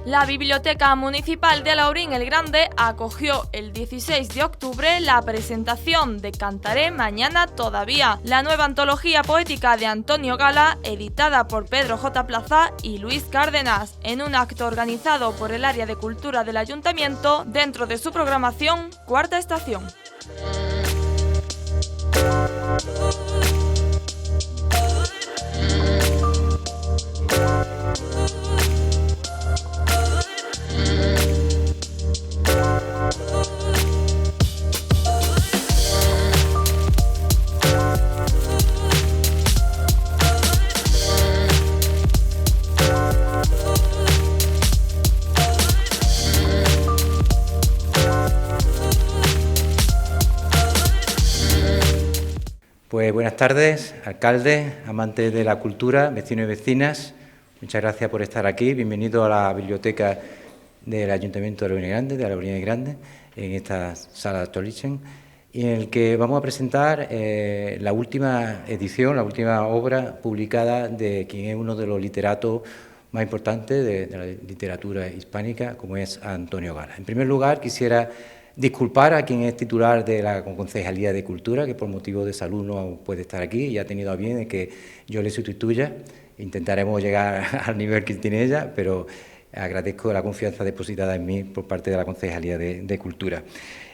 La Biblioteca Municipal de Alhaurín el Grande acogió el 16 de octubre la presentación de Cantaré Mañana Todavía, la nueva antología poética de Antonio Gala, editada por Pedro J. Plaza y Luis Cárdenas, en un acto organizado por el Área de Cultura del Ayuntamiento dentro de su programación Cuarta Estación. Pues buenas tardes, alcaldes, amantes de la cultura, vecinos y vecinas. Muchas gracias por estar aquí. Bienvenido a la biblioteca del Ayuntamiento de Alhaurín el Grande, de Alhaurín el Grande, en esta sala de Actualitzen, y en el que vamos a presentar la última edición, la última obra publicada de quien es uno de los literatos más importantes de la literatura hispánica, como es Antonio Gala. En primer lugar, quisiera disculpar a quien es titular de la Concejalía de Cultura, que por motivo de salud no puede estar aquí y ha tenido a bien que yo le sustituya. Intentaremos llegar al nivel que tiene ella, pero agradezco la confianza depositada en mí por parte de la Concejalía de Cultura.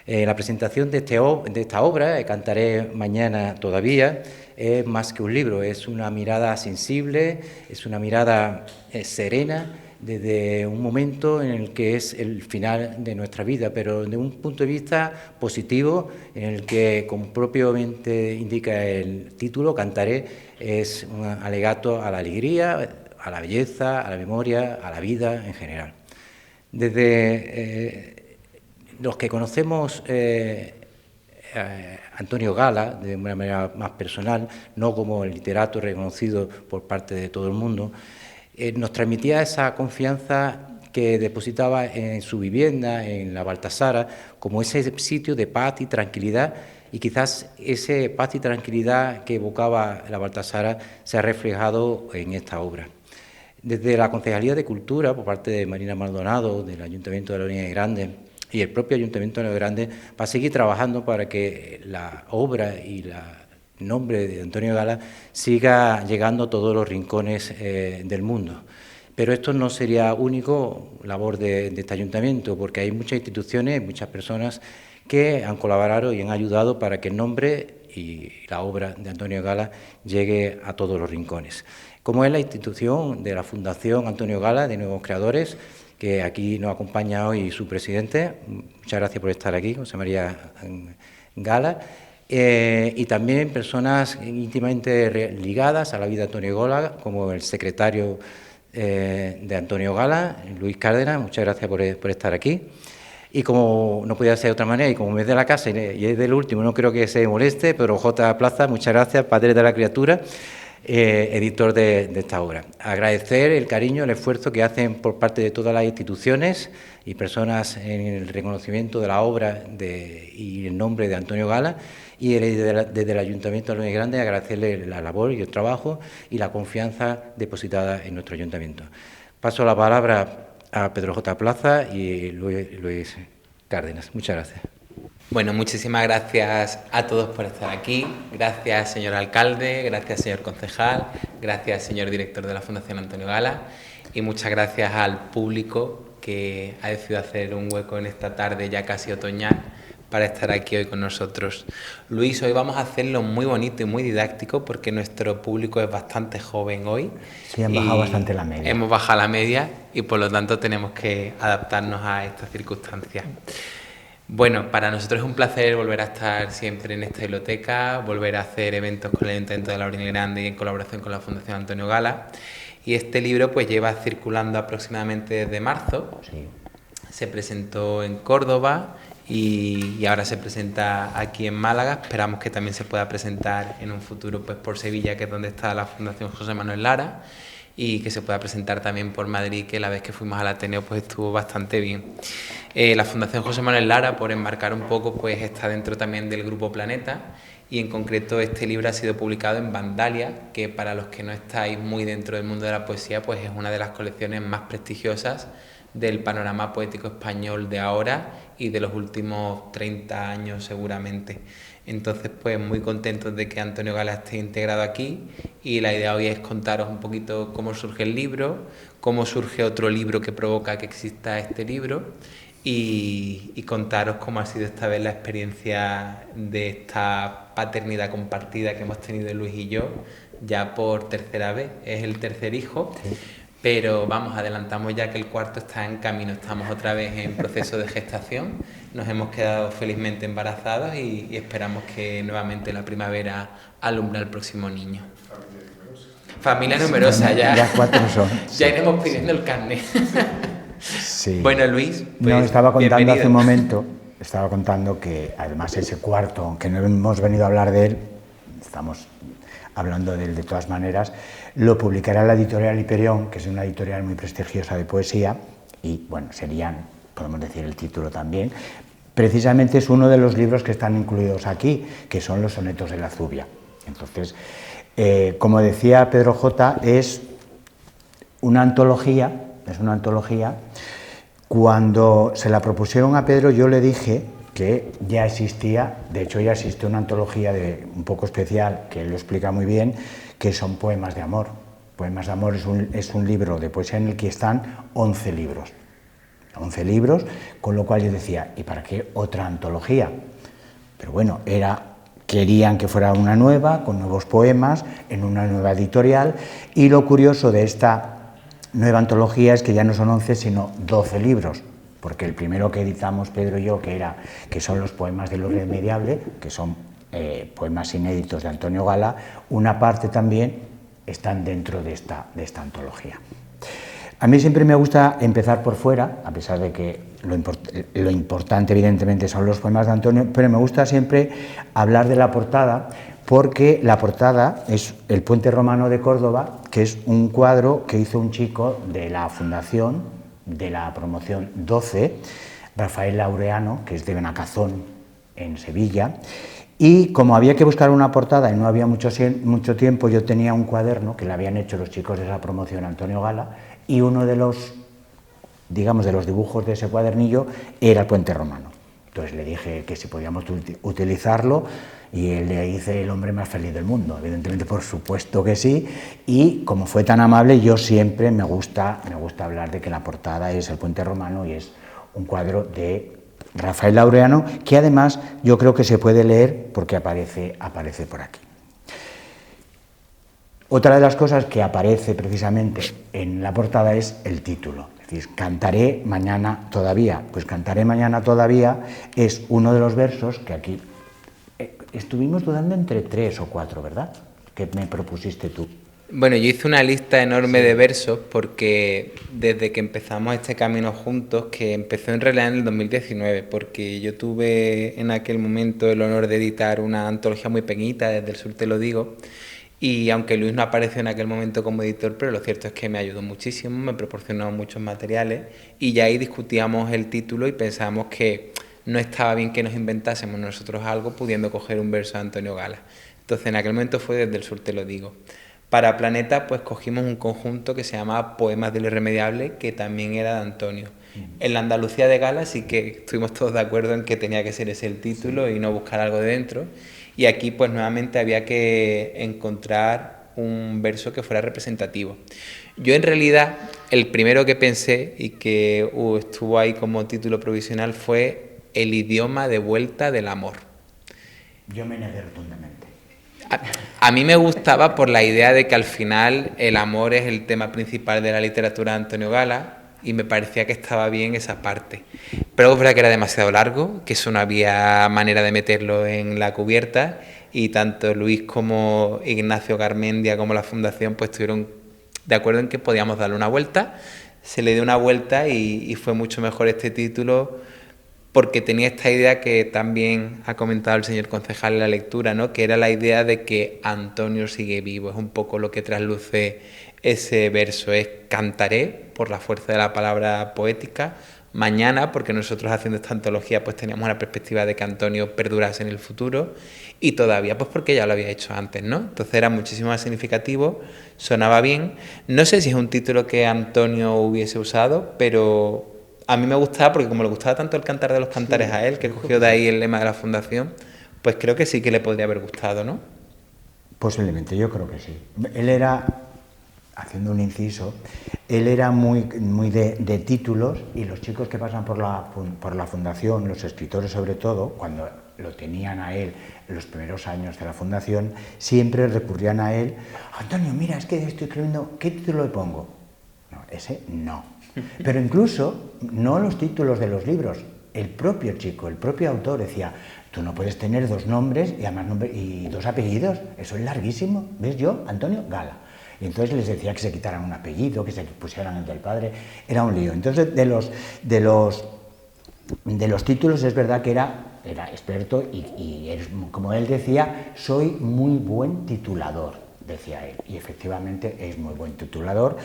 La presentación de esta obra, Cantaré Mañana Todavía, es más que un libro, es una mirada sensible, es una mirada serena, desde un momento en el que es el final de nuestra vida, pero desde un punto de vista positivo, en el que, como propiamente indica el título, Cantaré es un alegato a la alegría, a la belleza, a la memoria, a la vida en general. Desde los que conocemos a Antonio Gala de una manera más personal, no como el literato reconocido por parte de todo el mundo, nos transmitía esa confianza que depositaba en su vivienda, en la Baltasara, como ese sitio de paz y tranquilidad, y quizás ese paz y tranquilidad que evocaba la Baltasara se ha reflejado en esta obra. Desde la Concejalía de Cultura, por parte de Marina Maldonado, del Ayuntamiento de Alhaurín el Grande, y el propio Ayuntamiento de Alhaurín el Grande, va a seguir trabajando para que la obra y el nombre de Antonio Gala siga llegando a todos los rincones del mundo. Pero esto no sería único labor de este ayuntamiento, porque hay muchas instituciones, muchas personas que han colaborado y han ayudado para que el nombre y la obra de Antonio Gala llegue a todos los rincones. Como es la institución de la Fundación Antonio Gala, de Nuevos Creadores, que aquí nos acompaña hoy su presidente. Muchas gracias por estar aquí, José María Gala. Y también personas íntimamente ligadas a la vida de Antonio Gala, como el secretario de Antonio Gala, Luis Cárdenas. Muchas gracias por estar aquí. Y como no podía ser de otra manera, y como es de la casa y es del último, no creo que se moleste, pero J. Plaza, muchas gracias, padre de la criatura, editor de esta obra. Agradecer el cariño, el esfuerzo que hacen por parte de todas las instituciones y personas en el reconocimiento de la obra y el nombre de Antonio Gala, y desde el Ayuntamiento de Alhaurín el Grande agradecerle la labor y el trabajo y la confianza depositada en nuestro ayuntamiento. Paso la palabra a Pedro J. Plaza y Luis Cárdenas. Muchas gracias. Bueno, muchísimas gracias a todos por estar aquí. Gracias, señor alcalde, gracias, señor concejal, gracias, señor director de la Fundación Antonio Gala, y muchas gracias al público que ha decidido hacer un hueco en esta tarde ya casi otoñal para estar aquí hoy con nosotros. Luis, hoy vamos a hacerlo muy bonito y muy didáctico porque nuestro público es bastante joven hoy. Sí, han bajado bastante la media. Hemos bajado la media y por lo tanto tenemos que adaptarnos a estas circunstancias. Bueno, para nosotros es un placer volver a estar siempre en esta biblioteca, volver a hacer eventos con el Ayuntamiento de Alhaurín el Grande y en colaboración con la Fundación Antonio Gala. Y este libro pues lleva circulando aproximadamente desde marzo. Sí. Se presentó en Córdoba y ahora se presenta aquí en Málaga. Esperamos que también se pueda presentar en un futuro pues por Sevilla, que es donde está la Fundación José Manuel Lara, y que se pueda presentar también por Madrid, que la vez que fuimos al Ateneo pues estuvo bastante bien. La Fundación José Manuel Lara, por enmarcar un poco, pues está dentro también del Grupo Planeta, y en concreto este libro ha sido publicado en Vandalia, que para los que no estáis muy dentro del mundo de la poesía, pues es una de las colecciones más prestigiosas del panorama poético español de ahora y de los últimos 30 años seguramente. Entonces, pues muy contentos de que Antonio Gala esté integrado aquí, y la idea hoy es contaros un poquito cómo surge el libro, cómo surge otro libro que provoca que exista este libro, y contaros cómo ha sido esta vez la experiencia de esta paternidad compartida que hemos tenido Luis y yo ya por tercera vez. Es el tercer hijo. Sí. Pero vamos, adelantamos ya que el cuarto está en camino, estamos otra vez en proceso de gestación, nos hemos quedado felizmente embarazados y esperamos que nuevamente la primavera alumbre al próximo niño. Familia numerosa, ya 4 son. Ya iremos pidiendo el carnet. Sí. Bueno, Luis, pues, no, estaba contando bienvenido. Hace un momento, estaba contando que además ese cuarto, aunque no hemos venido a hablar de él, estamos hablando de él de todas maneras, lo publicará la editorial Hiperión, que es una editorial muy prestigiosa de poesía, y bueno, serían, podemos decir el título también, precisamente es uno de los libros que están incluidos aquí, que son los sonetos de la Zubia. Entonces, como decía Pedro J., es una antología. Cuando se la propusieron a Pedro, yo le dije que ya existía, de hecho ya existe una antología un poco especial, que él lo explica muy bien, que son Poemas de Amor. Poemas de Amor es un libro de poesía en el que están 11 libros. 11 libros, con lo cual yo decía, ¿y para qué otra antología? Pero bueno, querían que fuera una nueva, con nuevos poemas, en una nueva editorial, y lo curioso de esta nueva antología es que ya no son 11, sino 12 libros, porque el primero que editamos Pedro y yo, que son los poemas de lo irremediable, que son poemas inéditos de Antonio Gala, una parte también están dentro de esta antología. A mí siempre me gusta empezar por fuera, a pesar de que lo importante evidentemente son los poemas de Antonio, pero me gusta siempre hablar de la portada, porque la portada es El Puente Romano de Córdoba, que es un cuadro que hizo un chico de la fundación de la promoción 12, Rafael Laureano, que es de Benacazón, en Sevilla, y como había que buscar una portada y no había mucho tiempo, yo tenía un cuaderno que le habían hecho los chicos de esa promoción Antonio Gala, y uno de los dibujos de ese cuadernillo era el Puente Romano. Entonces le dije que si podíamos utilizarlo, y le hice el hombre más feliz del mundo. Evidentemente, por supuesto que sí, y como fue tan amable, yo siempre me gusta hablar de que la portada es el Puente Romano y es un cuadro de Rafael Laureano, que además yo creo que se puede leer porque aparece por aquí. Otra de las cosas que aparece precisamente en la portada es el título. Es decir, Cantaré mañana todavía. Pues Cantaré mañana todavía es uno de los versos que aquí estuvimos dudando entre 3 o 4, ¿verdad? Que me propusiste tú. Bueno, yo hice una lista enorme de versos porque desde que empezamos este camino juntos, que empezó en realidad en el 2019, porque yo tuve en aquel momento el honor de editar una antología muy pequeñita, Desde el Sur te lo digo, y aunque Luis no apareció en aquel momento como editor, pero lo cierto es que me ayudó muchísimo, me proporcionó muchos materiales, y ya ahí discutíamos el título y pensábamos que no estaba bien que nos inventásemos nosotros algo pudiendo coger un verso de Antonio Gala. Entonces en aquel momento fue Desde el Sur te lo digo. Para Planeta pues cogimos un conjunto que se llamaba Poemas de lo irremediable, que también era de Antonio. En la Andalucía de Gala sí que estuvimos todos de acuerdo en que tenía que ser ese el título y no buscar algo de dentro. Y aquí pues nuevamente había que encontrar un verso que fuera representativo. Yo en realidad el primero que pensé y que estuvo ahí como título provisional fue El idioma de vuelta del amor. Yo me negué rotundamente. A mí me gustaba por la idea de que al final el amor es el tema principal de la literatura de Antonio Gala y me parecía que estaba bien esa parte. Pero es verdad que era demasiado largo, que eso no había manera de meterlo en la cubierta, y tanto Luis como Ignacio Garmendia como la Fundación pues estuvieron de acuerdo en que podíamos darle una vuelta. Se le dio una vuelta y fue mucho mejor este título, porque tenía esta idea que también ha comentado el señor concejal en la lectura, ¿no? Que era la idea de que Antonio sigue vivo. Es un poco lo que trasluce ese verso, es cantaré por la fuerza de la palabra poética, mañana, porque nosotros haciendo esta antología pues teníamos la perspectiva de que Antonio perdurase en el futuro, y todavía pues porque ya lo había hecho antes, ¿no? Entonces era muchísimo más significativo, sonaba bien. No sé si es un título que Antonio hubiese usado, pero a mí me gustaba porque como le gustaba tanto el Cantar de los Cantares a él, que cogió de ahí el lema de la fundación, pues creo que sí que le podría haber gustado, ¿no? Posiblemente, yo creo que sí. Él era, haciendo un inciso, él era muy de títulos, y los chicos que pasan por la fundación, los escritores sobre todo, cuando lo tenían a él en los primeros años de la fundación, siempre recurrían a él. Antonio, mira, es que estoy escribiendo, ¿qué título le pongo? No, ese no. Pero incluso, no los títulos de los libros, el propio chico, el propio autor decía, tú no puedes tener dos nombres y además y dos apellidos, eso es larguísimo. ¿Ves? Yo, Antonio Gala. Y entonces les decía que se quitaran un apellido, que se pusieran el del padre, era un lío. Entonces, de los títulos es verdad que era experto y como él decía, soy muy buen titulador, decía él. Y efectivamente es muy buen titulador.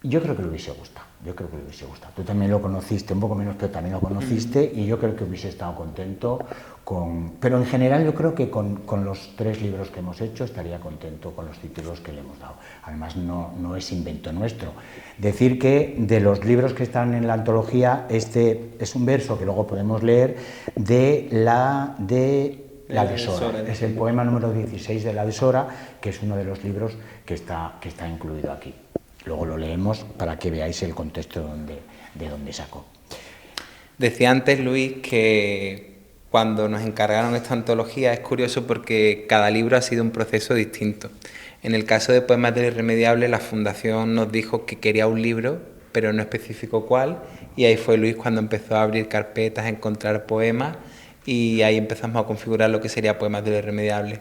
Yo creo que le hubiese gustado, Tú también lo conociste, un poco menos, pero también lo conociste, y yo creo que hubiese estado contento pero en general yo creo que con los 3 libros que hemos hecho estaría contento con los títulos que le hemos dado. Además no es invento nuestro. Decir que de los libros que están en la antología, este es un verso que luego podemos leer de la Deshora. Es el poema número 16 de la Deshora, que es uno de los libros que está incluido aquí. Luego lo leemos para que veáis el contexto de donde sacó. Decía antes, Luis, que cuando nos encargaron esta antología es curioso porque cada libro ha sido un proceso distinto. En el caso de Poemas del Irremediable, la Fundación nos dijo que quería un libro, pero no especificó cuál, y ahí fue Luis cuando empezó a abrir carpetas, a encontrar poemas, y ahí empezamos a configurar lo que sería Poemas del Irremediable.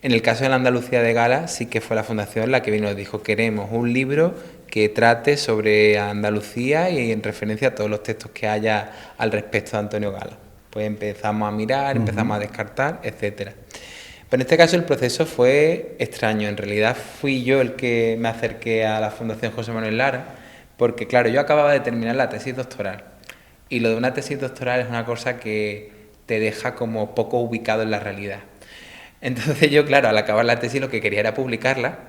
En el caso de la Andalucía de Gala, sí que fue la Fundación la que vino y nos dijo, queremos un libro que trate sobre Andalucía y en referencia a todos los textos que haya al respecto de Antonio Gala. Pues empezamos a mirar, empezamos a descartar, etcétera. Pero en este caso el proceso fue extraño. En realidad fui yo el que me acerqué a la Fundación José Manuel Lara, porque claro, yo acababa de terminar la tesis doctoral, y lo de una tesis doctoral es una cosa que te deja como poco ubicado en la realidad. Entonces yo, claro, al acabar la tesis lo que quería era publicarla,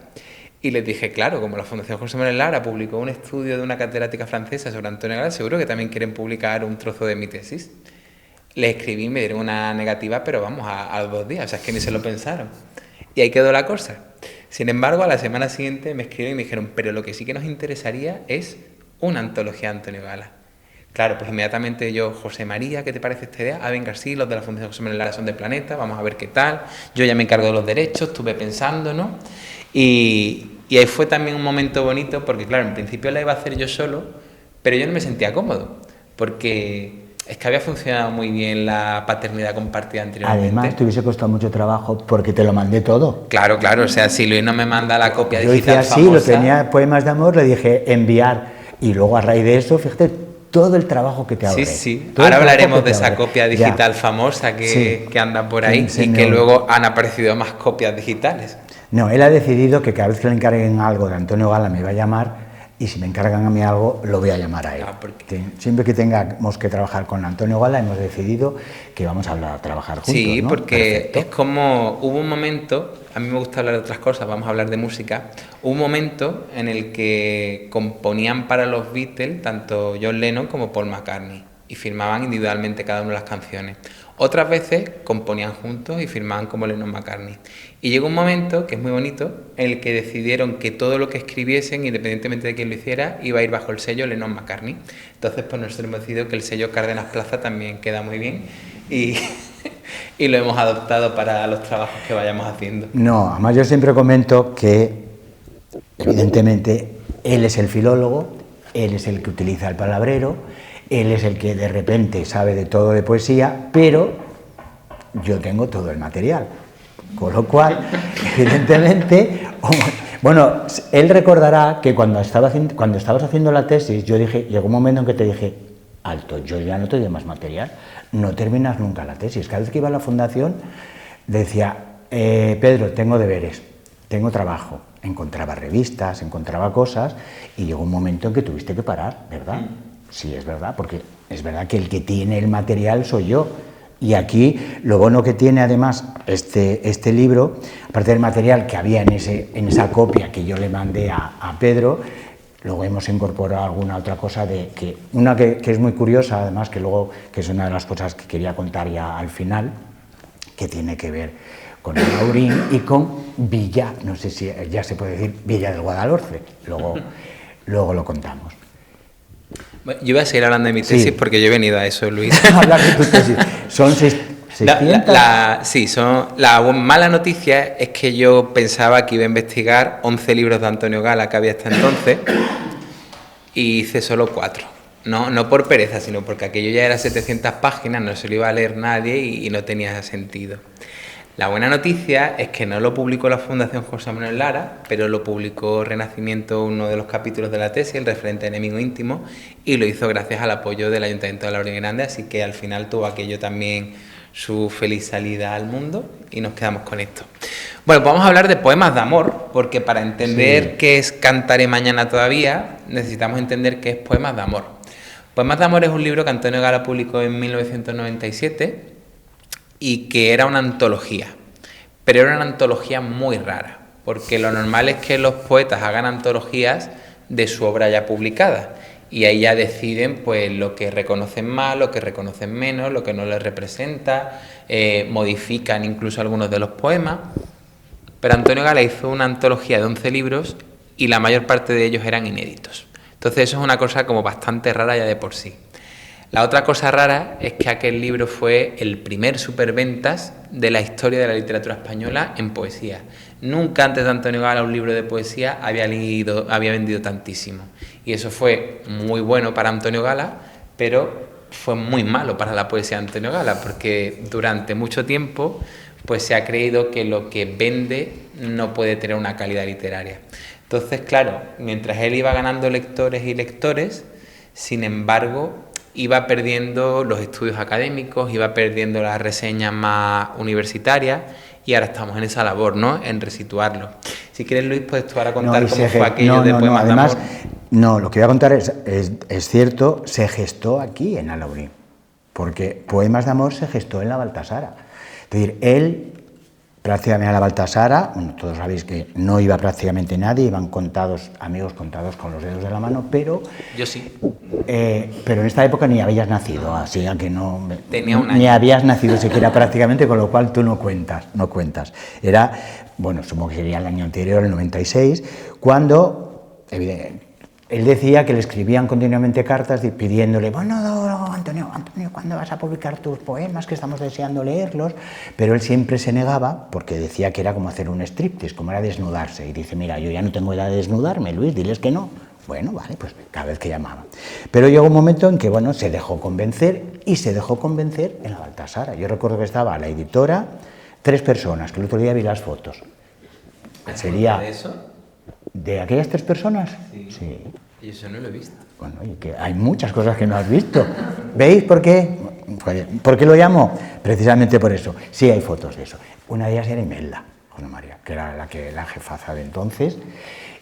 y les dije, claro, como la Fundación José Manuel Lara publicó un estudio de una catedrática francesa sobre Antonio Gala, seguro que también quieren publicar un trozo de mi tesis. Les escribí y me dieron una negativa, pero vamos, a los 2 días, o sea, es que ni se lo pensaron. Y ahí quedó la cosa. Sin embargo, a la semana siguiente me escribieron y me dijeron, pero lo que sí que nos interesaría es una antología de Antonio Gala. Claro, pues inmediatamente yo, José María, ¿qué te parece esta idea? Ah, venga, sí, los de la Fundación José Manuel Lara son de Planeta, vamos a ver qué tal. Yo ya me encargo de los derechos, estuve pensando, ¿no? Y ahí fue también un momento bonito, porque claro, en principio la iba a hacer yo solo, pero yo no me sentía cómodo, porque es que había funcionado muy bien la paternidad compartida anteriormente. Además, te hubiese costado mucho trabajo porque te lo mandé todo. Claro, o sea, si Luis no me manda la copia yo digital hice así, famosa, lo tenía Poemas de Amor, le dije enviar, y luego a raíz de eso, fíjate, todo el trabajo que te ahorré. Sí. Ahora hablaremos de esa copia digital famosa que anda por ahí y que luego han aparecido más copias digitales. No, él ha decidido que cada vez que le encarguen algo de Antonio Gala me va a llamar, y si me encargan a mí algo, lo voy a llamar a él. Siempre que tengamos que trabajar con Antonio Gala, hemos decidido que vamos a trabajar juntos. Sí, ¿no? porque Perfecto. es como, hubo un momento, a mí me gusta hablar de otras cosas, vamos a hablar de música, hubo un momento en el que componían para los Beatles tanto John Lennon como Paul McCartney, y firmaban individualmente cada una de las canciones. Otras veces componían juntos y firmaban como Lennon-McCartney. Y llegó un momento, que es muy bonito, en el que decidieron que todo lo que escribiesen, independientemente de quién lo hiciera, iba a ir bajo el sello Lennon-McCartney. Entonces, pues nosotros hemos decidido que el sello Cárdenas Plaza también queda muy bien y lo hemos adoptado para los trabajos que vayamos haciendo. No, además yo siempre comento que, evidentemente, él es el filólogo, él es el que utiliza el palabrero, él es el que de repente sabe de todo de poesía, pero yo tengo todo el material. Con lo cual, evidentemente, bueno, él recordará que cuando estabas haciendo la tesis, yo dije, llegó un momento en que te dije, alto, yo ya no te doy más material, no terminas nunca la tesis. Cada vez que iba a la fundación, decía, Pedro, tengo deberes, tengo trabajo. Encontraba revistas, encontraba cosas, y llegó un momento en que tuviste que parar, ¿verdad? Sí, es verdad, porque Es verdad que el que tiene el material soy yo. Y aquí lo bueno que tiene además este libro, aparte del material que había en esa copia que yo le mandé a Pedro, luego hemos incorporado alguna otra cosa que es muy curiosa, además, que es una de las cosas que quería contar ya al final, que tiene que ver con Alhaurín y con Villa, no sé si ya se puede decir Villa del Guadalhorce, luego lo contamos. Bueno, yo voy a seguir hablando de mi tesis porque yo he venido a eso, Luis. Hablar de tu tesis. Son 600. La mala noticia es que yo pensaba que iba a investigar 11 libros de Antonio Gala que había hasta entonces y hice solo 4. No por pereza, sino porque aquello ya era 700 páginas, no se lo iba a leer nadie y no tenía sentido. La buena noticia es que no lo publicó la Fundación José Manuel Lara, pero lo publicó Renacimiento, uno de los capítulos de la tesis, el referente enemigo íntimo, y lo hizo gracias al apoyo del Ayuntamiento de Alhaurín Grande, así que al final tuvo aquello también su feliz salida al mundo y nos quedamos con esto. Bueno, pues vamos a hablar de poemas de amor, porque para entender qué es Cantaré mañana todavía, necesitamos entender qué es Poemas de amor. Poemas de amor es un libro que Antonio Gala publicó en 1997 y que era una antología, pero era una antología muy rara, porque lo normal es que los poetas hagan antologías de su obra ya publicada, y ahí ya deciden pues lo que reconocen más, lo que reconocen menos, lo que no les representa, modifican incluso algunos de los poemas, pero Antonio Gala hizo una antología de 11 libros y la mayor parte de ellos eran inéditos. Entonces eso es una cosa como bastante rara ya de por sí. La otra cosa rara es que aquel libro fue el primer superventas de la historia de la literatura española en poesía. Nunca antes de Antonio Gala un libro de poesía había vendido tantísimo. Y eso fue muy bueno para Antonio Gala, pero fue muy malo para la poesía de Antonio Gala, porque durante mucho tiempo pues se ha creído que lo que vende no puede tener una calidad literaria. Entonces, claro, mientras él iba ganando lectores y lectores, sin embargo, iba perdiendo los estudios académicos, iba perdiendo las reseñas más universitarias y ahora estamos en esa labor, ¿no?, en resituarlo. Si quieres, Luis, puedes tú ahora contar cómo fue aquello de Poemas de Amor. No, lo que voy a contar es cierto, se gestó aquí en Alhaurín, porque Poemas de Amor se gestó en la Baltasara. Es decir, él prácticamente a la Baltasara, bueno, todos sabéis que no iba prácticamente nadie, iban amigos contados con los dedos de la mano, pero... Yo sí. Pero en esta época ni habías nacido, así que no... Tenía un año. Ni habías nacido siquiera prácticamente, con lo cual tú no cuentas. Era, bueno, supongo que sería el año anterior, el 96, cuando... Él decía que le escribían continuamente cartas pidiéndole, bueno, Antonio, ¿cuándo vas a publicar tus poemas? Que estamos deseando leerlos. Pero él siempre se negaba porque decía que era como hacer un striptease, como era desnudarse. Y dice, mira, yo ya no tengo edad de desnudarme, Luis, diles que no. Bueno, vale, pues cada vez que llamaba. Pero llegó un momento en que, bueno, se dejó convencer y se dejó convencer en la Baltasara. Yo recuerdo que estaba la editora, 3 personas, que el otro día vi las fotos. Sería... ¿De eso? ¿De aquellas 3 personas? Sí. Y eso no lo he visto. Bueno, y que hay muchas cosas que no has visto. ¿Veis por qué? ¿Por qué lo llamo? Precisamente por eso. Sí hay fotos de eso. Una de ellas era Imelda, Juana María, que era la jefaza de entonces,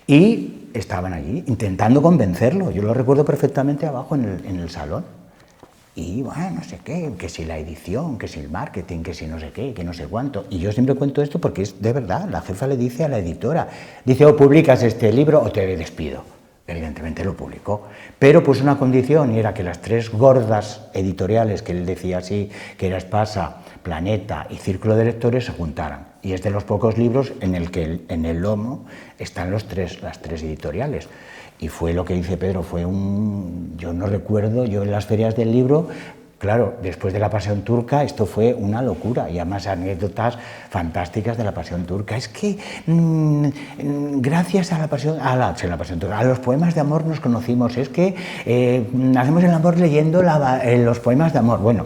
y estaban allí intentando convencerlo. Yo lo recuerdo perfectamente abajo en el salón. Y bueno, no sé qué, que si la edición, que si el marketing, que si no sé qué, que no sé cuánto. Y yo siempre cuento esto porque es de verdad. La jefa le dice a la editora, dice, o publicas este libro o te despido. Evidentemente lo publicó, pero puso una condición y era que las 3 gordas editoriales que él decía así, que era Espasa, Planeta y Círculo de Lectores, se juntaran. Y es de los pocos libros en el que en el lomo están las 3 editoriales. Y fue lo que dice Pedro, yo no recuerdo, yo en las ferias del libro, claro, después de la Pasión Turca, esto fue una locura, y además anécdotas fantásticas de la Pasión Turca. Es que gracias a la Pasión Turca, a los poemas de amor nos conocimos, es que hacemos el amor leyendo los poemas de amor. Bueno,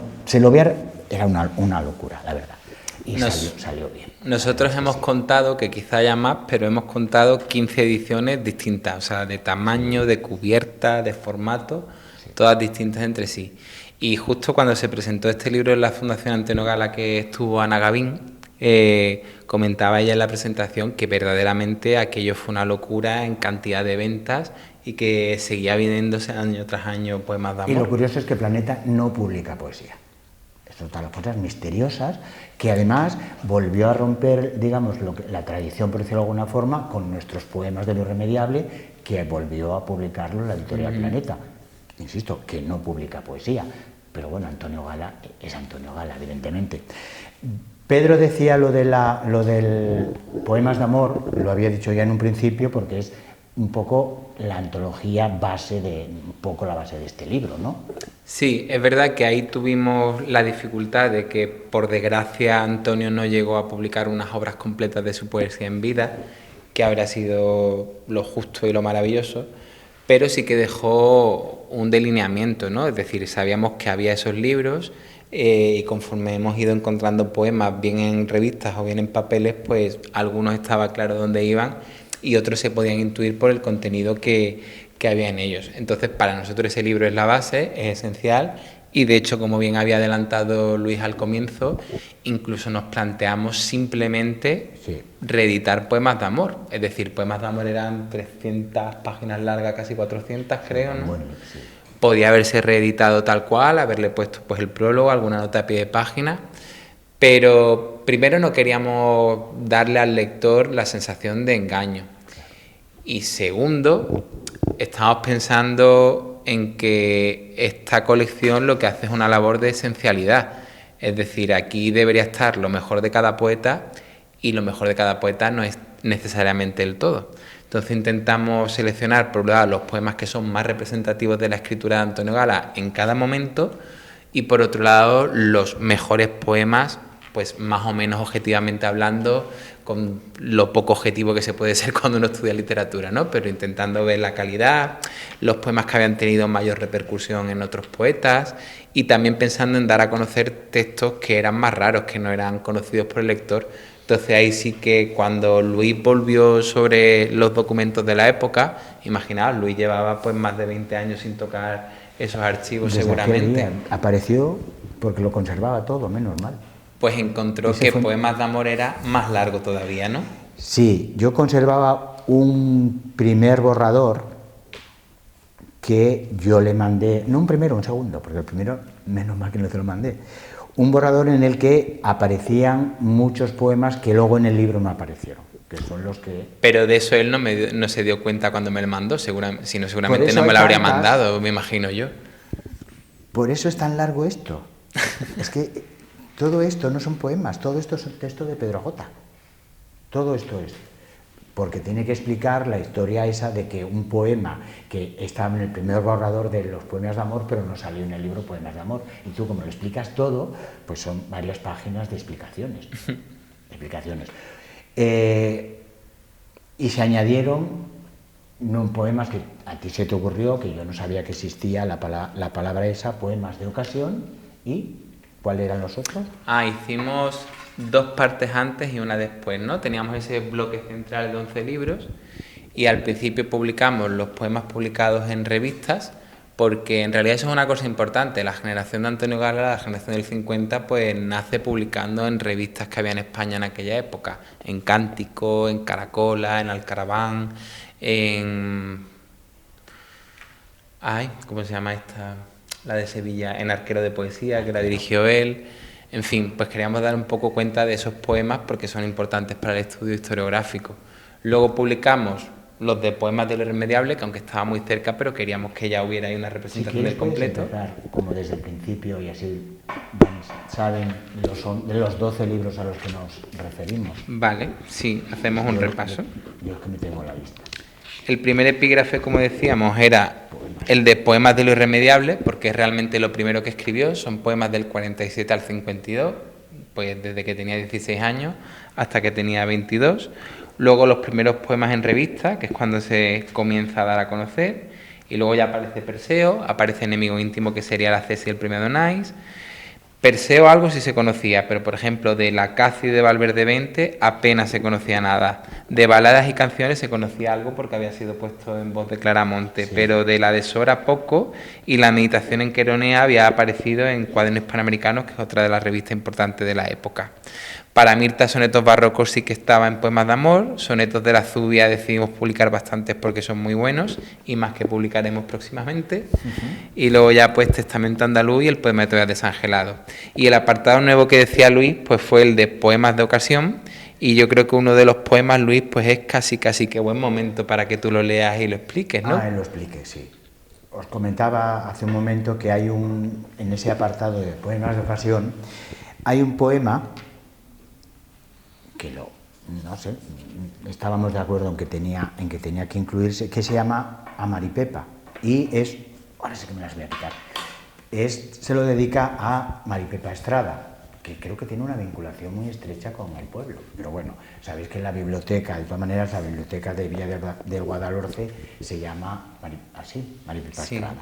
era una locura, la verdad. Y salió bien. Nosotros hemos contado, que quizá haya más, pero hemos contado 15 ediciones distintas, o sea, de tamaño, de cubierta, de formato, todas distintas entre sí. Y justo cuando se presentó este libro en la Fundación Antonio Gala, que estuvo Ana Gavín, comentaba ella en la presentación que verdaderamente aquello fue una locura en cantidad de ventas y que seguía viéndose año tras año poemas de amor. Y lo curioso es que Planeta no publica poesía. Son todas las cosas misteriosas que además volvió a romper, digamos, la tradición, por decirlo de alguna forma, con nuestros poemas de lo irremediable, que volvió a publicarlo la editorial Planeta. Insisto, que no publica poesía, pero bueno, Antonio Gala es Antonio Gala, evidentemente. Pedro decía lo del poemas de amor, lo había dicho ya en un principio, porque es un poco la antología base la base de este libro, ¿no? Sí, es verdad que ahí tuvimos la dificultad de que, por desgracia, Antonio no llegó a publicar unas obras completas de su poesía en vida, que habría sido lo justo y lo maravilloso, pero sí que dejó un delineamiento, ¿no? Es decir, sabíamos que había esos libros y conforme hemos ido encontrando poemas, bien en revistas o bien en papeles, pues algunos estaba claro dónde iban y otros se podían intuir por el contenido que había en ellos. Entonces, para nosotros ese libro es la base, es esencial, y de hecho, como bien había adelantado Luis al comienzo, incluso nos planteamos simplemente reeditar poemas de amor. Es decir, poemas de amor eran 300 páginas largas, casi 400 creo, ¿no? Bueno, sí. Podía haberse reeditado tal cual, haberle puesto pues el prólogo, alguna nota a pie de página, pero primero no queríamos darle al lector la sensación de engaño. Y segundo, estamos pensando en que esta colección lo que hace es una labor de esencialidad. Es decir, aquí debería estar lo mejor de cada poeta y lo mejor de cada poeta no es necesariamente el todo. Entonces intentamos seleccionar, por un lado, los poemas que son más representativos de la escritura de Antonio Gala en cada momento y, por otro lado, los mejores poemas, pues más o menos objetivamente hablando, con lo poco objetivo que se puede ser cuando uno estudia literatura, ¿no? Pero intentando ver la calidad, los poemas que habían tenido mayor repercusión en otros poetas y también pensando en dar a conocer textos que eran más raros, que no eran conocidos por el lector. Entonces ahí sí que cuando Luis volvió sobre los documentos de la época, imaginaos, Luis llevaba pues más de 20 años sin tocar esos archivos. Desde seguramente. Apareció porque lo conservaba todo, menos mal. Pues encontró que Poemas de Amor era más largo todavía, ¿no? Sí, yo conservaba un primer borrador que yo le mandé, no un primero, un segundo, porque el primero, menos mal que no se lo mandé, un borrador en el que aparecían muchos poemas que luego en el libro me aparecieron, que son los que... Pero de eso él no se dio cuenta cuando me lo mandó, si no, seguramente no me lo habría mandado, me imagino yo. Por eso es tan largo esto. Es que todo esto no son poemas, todo esto es un texto de Pedro J. Todo esto es. Porque tiene que explicar la historia esa de que un poema que estaba en el primer borrador de los poemas de amor, pero no salió en el libro Poemas de Amor. Y tú, como lo explicas todo, pues son varias páginas de explicaciones. Y se añadieron poemas que a ti se te ocurrió, que yo no sabía que existía la palabra esa, poemas de ocasión. ¿Y cuáles eran los otros? Hicimos 2 partes antes y una después, ¿no? Teníamos ese bloque central de 11 libros y al principio publicamos los poemas publicados en revistas, porque en realidad eso es una cosa importante. La generación de Antonio Gala, la generación del 50, pues nace publicando en revistas que había en España en aquella época, en Cántico, en Caracola, en Alcaraván, en... ¿cómo se llama esta? La de Sevilla, en Arquero de Poesía, que la dirigió él. En fin, pues queríamos dar un poco cuenta de esos poemas porque son importantes para el estudio historiográfico. Luego publicamos los de Poemas de lo Irremediable, que aunque estaba muy cerca, pero queríamos que ya hubiera ahí una representación del completo. Empezar, como desde el principio, y así saben de los 12 libros a los que nos referimos. Vale, sí, hacemos un repaso. Yo es que me tengo la lista. El primer epígrafe, como decíamos, era el de Poemas de lo Irremediable, porque es realmente lo primero que escribió. Son poemas del 47 al 52, pues desde que tenía 16 años hasta que tenía 22. Luego los primeros poemas en revista, que es cuando se comienza a dar a conocer. Y luego ya aparece Perseo, aparece Enemigo Íntimo, que sería la Cesi y el Premio Adonais. Perseo algo sí se conocía, pero por ejemplo de la Casi de Valverde 20 apenas se conocía nada. De Baladas y Canciones se conocía algo porque había sido puesto en voz de Claramonte, sí. Pero de la de Sora poco, y la Meditación en Queronea había aparecido en Cuadernos Panamericanos, que es otra de las revistas importantes de la época. Para Mirta, sonetos barrocos sí que estaba en Poemas de Amor. Sonetos de la Zubia decidimos publicar bastantes porque son muy buenos y más que publicaremos próximamente. Y luego ya pues Testamento Andaluz y el Poema de Todas de San Gelado. Y el apartado nuevo que decía Luis pues fue el de Poemas de Ocasión. Y yo creo que uno de los poemas, Luis, pues es casi que buen momento para que tú lo leas y lo expliques, ¿no? Lo explique, sí. Os comentaba hace un momento que hay en ese apartado de Poemas de Ocasión, hay un poema que no sé, estábamos de acuerdo en que tenía que incluirse, que se llama A Maripepa, y ahora sí que me las voy a quitar, se lo dedica a Maripepa Estrada, que creo que tiene una vinculación muy estrecha con el pueblo, pero bueno, sabéis que en la biblioteca, de todas maneras, la biblioteca de Villa del Guadalhorce se llama Maripepa Estrada.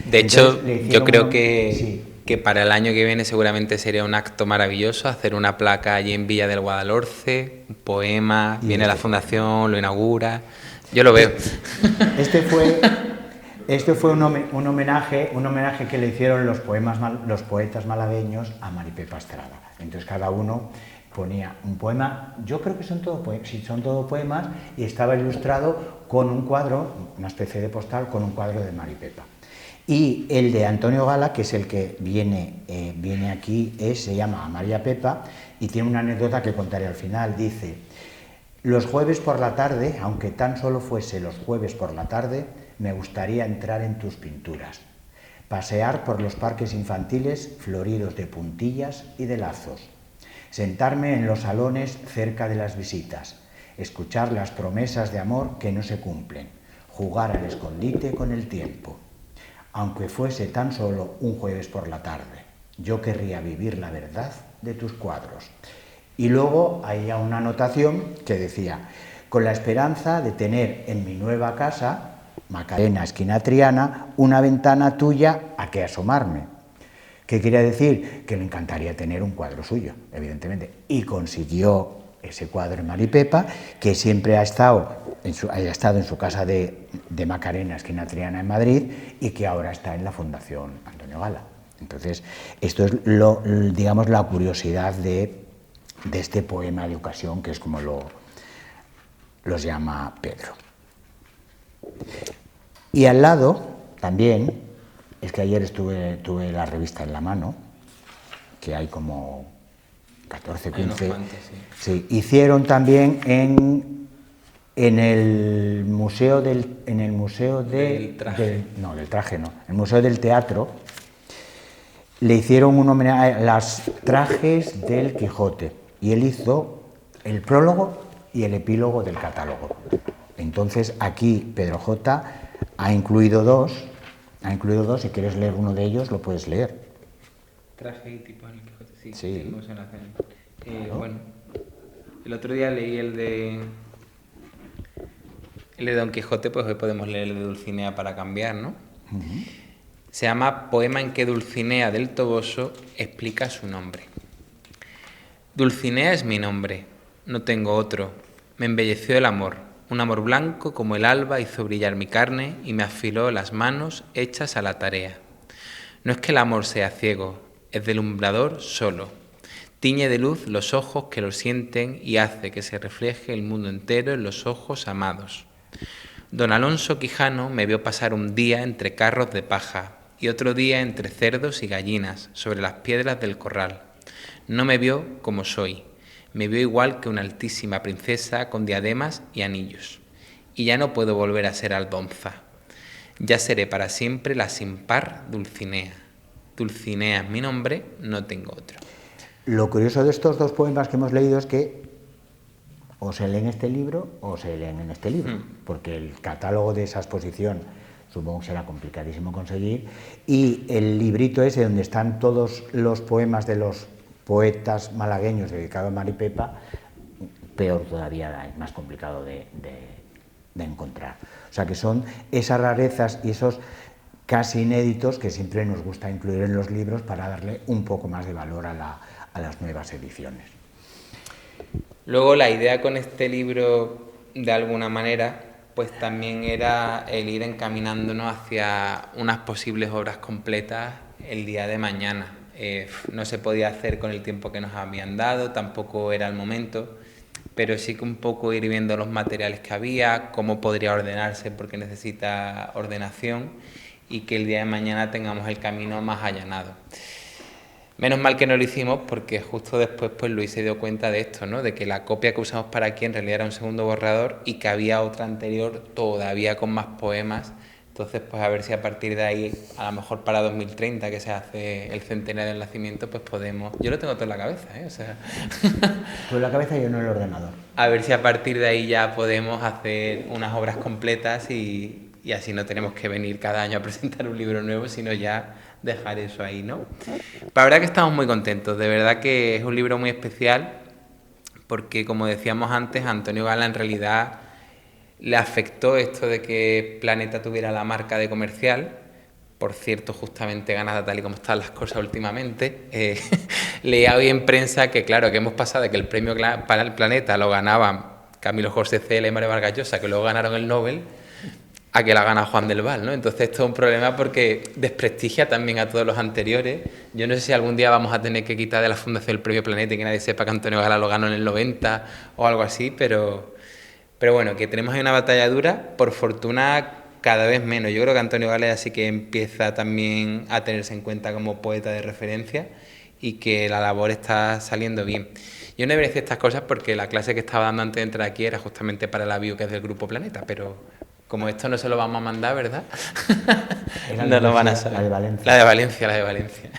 De hecho, yo creo sí, que para el año que viene seguramente sería un acto maravilloso hacer una placa allí en Villa del Guadalhorce, un poema, viene la fundación, lo inaugura, yo lo veo. Este fue un homenaje que le hicieron los poetas malagueños a Maripepa Estrada. Entonces cada uno ponía un poema, yo creo que son todo poemas, y estaba ilustrado con un cuadro, una especie de postal con un cuadro de Maripepa. Y el de Antonio Gala, que es el que viene aquí, se llama A María Pepa, y tiene una anécdota que contaré al final. Dice: los jueves por la tarde, aunque tan solo fuese los jueves por la tarde, me gustaría entrar en tus pinturas, pasear por los parques infantiles floridos de puntillas y de lazos, sentarme en los salones cerca de las visitas, escuchar las promesas de amor que no se cumplen, jugar al escondite con el tiempo. Aunque fuese tan solo un jueves por la tarde, yo querría vivir la verdad de tus cuadros. Y luego había una anotación que decía: con la esperanza de tener en mi nueva casa, Macarena, esquina Triana, una ventana tuya a que asomarme. ¿Qué quería decir? Que le encantaría tener un cuadro suyo, evidentemente. Y consiguió ese cuadro en Maripepa, que siempre ha estado en su casa de Macarena, esquina Triana, en Madrid, y que ahora está en la Fundación Antonio Gala. Entonces, esto es digamos, la curiosidad de este poema de ocasión, que es como los llama Pedro. Y al lado, también, es que ayer tuve la revista en la mano, que hay como 14, 15. Sí, hicieron también en el museo del Museo del Teatro, le hicieron un homenaje a las trajes del Quijote, y él hizo el prólogo y el epílogo del catálogo. Entonces aquí Pedro J. ha incluido dos, si quieres leer uno de ellos lo puedes leer. Traje y tipo en el Quijote, sí. Claro. Bueno, el otro día leí el de Don Quijote, pues hoy podemos leer el de Dulcinea para cambiar, ¿no? Uh-huh. Se llama Poema en que Dulcinea del Toboso explica su nombre. Dulcinea es mi nombre, no tengo otro, me embelleció el amor, un amor blanco como el alba hizo brillar mi carne y me afiló las manos hechas a la tarea. No es que el amor sea ciego, es deslumbrador solo, tiñe de luz los ojos que lo sienten y hace que se refleje el mundo entero en los ojos amados. Don Alonso Quijano me vio pasar un día entre carros de paja y otro día entre cerdos y gallinas sobre las piedras del corral. No me vio como soy, me vio igual que una altísima princesa con diademas y anillos. Y ya no puedo volver a ser Aldonza. Ya seré para siempre la sin par Dulcinea. Dulcinea es mi nombre, no tengo otro. Lo curioso de estos dos poemas que hemos leído es que o se leen este libro o se leen en este libro, porque el catálogo de esa exposición supongo que será complicadísimo conseguir, y el librito ese donde están todos los poemas de los poetas malagueños dedicados a Maripepa, peor todavía, es más complicado de encontrar. O sea que son esas rarezas y esos casi inéditos que siempre nos gusta incluir en los libros para darle un poco más de valor a las nuevas ediciones. Luego la idea con este libro, de alguna manera, pues también era el ir encaminándonos hacia unas posibles obras completas el día de mañana. no se podía hacer con el tiempo que nos habían dado, tampoco era el momento, pero sí que un poco ir viendo los materiales que había, cómo podría ordenarse porque necesita ordenación y que el día de mañana tengamos el camino más allanado. Menos mal que no lo hicimos porque justo después pues Luis se dio cuenta de esto, ¿no? De que la copia que usamos para aquí en realidad era un segundo borrador y que había otra anterior todavía con más poemas. Entonces, pues a ver si a partir de ahí, a lo mejor para 2030, que se hace el centenario del nacimiento, pues podemos... Yo lo tengo todo en la cabeza, ¿eh? O sea... Tú en la cabeza y yo no en el ordenador. A ver si a partir de ahí ya podemos hacer unas obras completas y así no tenemos que venir cada año a presentar un libro nuevo, sino ya dejar eso ahí, ¿no? La verdad que estamos muy contentos, de verdad que es un libro muy especial porque, como decíamos antes, a Antonio Gala en realidad le afectó esto de que Planeta tuviera la marca de comercial. Por cierto, justamente ganada tal y como están las cosas últimamente. Leía hoy en prensa que, claro, que hemos pasado de que el premio para el Planeta lo ganaban Camilo José Cela y Mario Vargas Llosa, que luego ganaron el Nobel, a que la gana Juan del Val, ¿no? Entonces esto es un problema porque desprestigia también a todos los anteriores. Yo no sé si algún día vamos a tener que quitar de la Fundación el Premio Planeta y que nadie sepa que Antonio Gala lo ganó en el 90 o algo así, pero bueno, que tenemos ahí una batalla dura, por fortuna cada vez menos. Yo creo que Antonio Gala sí que empieza también a tenerse en cuenta como poeta de referencia y que la labor está saliendo bien. Yo no debería decir estas cosas porque la clase que estaba dando antes de entrar aquí era justamente para la bio que es del Grupo Planeta, pero como esto no se lo vamos a mandar, ¿verdad? No lo van a saber. La de Valencia. La de Valencia.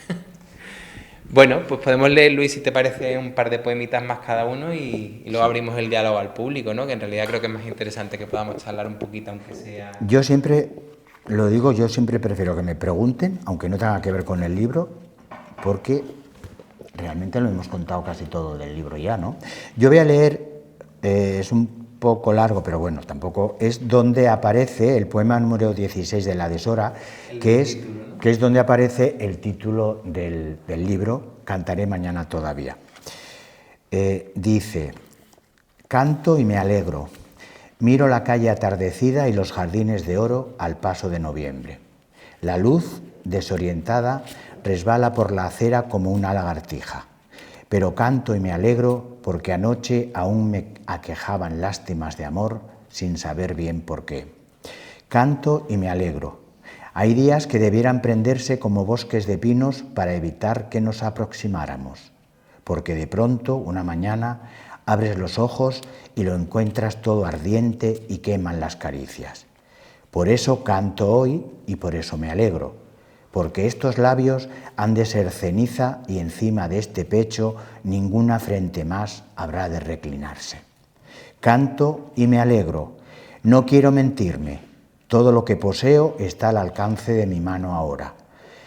Bueno, pues podemos leer, Luis, si te parece, un par de poemitas más cada uno y luego abrimos el diálogo al público, ¿no? Que en realidad creo que es más interesante que podamos charlar un poquito, aunque sea... Yo siempre, lo digo, yo siempre prefiero que me pregunten, aunque no tenga que ver con el libro, porque realmente lo hemos contado casi todo del libro ya, ¿no? Yo voy a leer, es un poco largo, pero bueno, tampoco, es donde aparece el poema número 16 de la Deshora, que es donde aparece el título del libro, Cantaré mañana todavía. Dice, canto y me alegro, miro la calle atardecida y los jardines de oro al paso de noviembre. La luz, desorientada, resbala por la acera como una lagartija. Pero canto y me alegro porque anoche aún me aquejaban lástimas de amor sin saber bien por qué. Canto y me alegro. Hay días que debieran prenderse como bosques de pinos para evitar que nos aproximáramos, porque de pronto, una mañana, abres los ojos y lo encuentras todo ardiente y queman las caricias. Por eso canto hoy y por eso me alegro, porque estos labios han de ser ceniza y encima de este pecho ninguna frente más habrá de reclinarse. Canto y me alegro, no quiero mentirme, todo lo que poseo está al alcance de mi mano ahora.